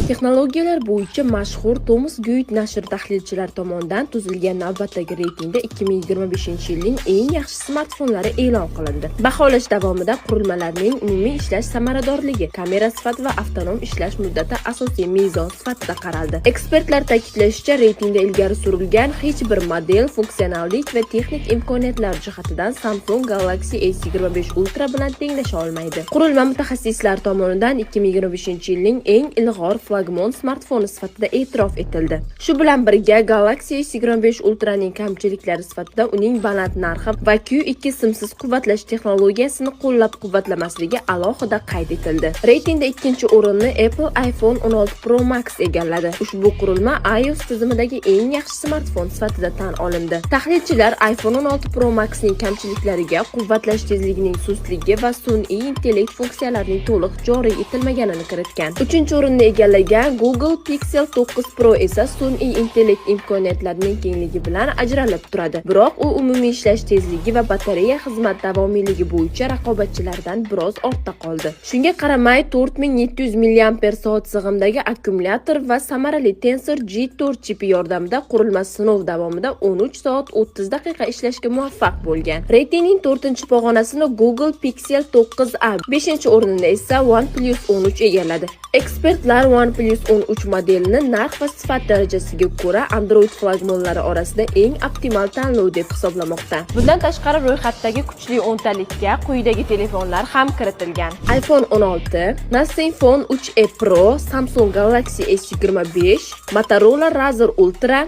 Texnologiyalar bo'yicha mashhur Thomas Guide nashri tahlilchilar tomonidan tuzilgan navbatdagi reytingda 2025-yilning eng yaxshi smartfonlari e'lon qilindi. Baholash davomida qurilmalarning umumiy ishlash samaradorligi, kamera sifati va avtonom ishlash muddati asosiy mezon sifatida qaraldi. Ekspertlar ta'kidlashicha, reytingda ilgari surilgan hech bir model funksionallik va texnik imkoniyatlar jihatidan Samsung Galaxy S25 Ultra bilan tenglasha olmaydi. Qurilma mutaxassislar tomonidan 2025-yilning eng ilg'or flagmon smartfoni sifatida e'tirof etildi. Shu bilan birga Galaxy S25 Ultraning kamchiliklari sifatida uning baland narxi va Q2 simsiz quvvatlash texnologiyasini qo'llab-quvvatlamasligi alohida qayd etildi. Reytingda ikkinchi o'rinni Apple iPhone 16 Pro Max egalladi. Ushbu qurilma iOS tizimidagi eng yaxshi smartfon sifatida tan olindi. Tahlilchilar iPhone 16 Pro Maxning kamchiliklariga quvvatlash tezligining sustligi va sun'iy intellekt funksiyalarining to'liq joriy etilmaganini kiritgan. Uchinchi o'rinni egallagan Google Pixel 9 Pro esa sun'iy intellekt imkoniyatlarining kengligi bilan ajralib turadi. Biroq u umumiy ishlash tezligi va batareya xizmat davomiyligi bo'yicha raqobatchilaridan biroz ortda qoldi. Shunga qaramay, 4700 mAh sig'imdagi akkumulyator va samarali Tensor G4 chipi yordamida qurilma sinov davomida 13 soat 30 daqiqa ishlashga muvaffaq bo'lgan. Reytingning 4-pog'onasini Google Pixel 9a, 5-o'rnini esa OnePlus 13 egalladi. Ekspertlar OnePlus 13 modelini narx va sifat darajasiga ko'ra Android flagmonlari orasida eng optimal tanlov deb hisoblamoqda. Bundan tashqari ro'yxatdagi kuchli 10talikka quyidagi telefonlar ham kiritilgan: iPhone 16, Nothing Phone 3e Pro, Samsung Galaxy S25, Motorola Razr Ultra,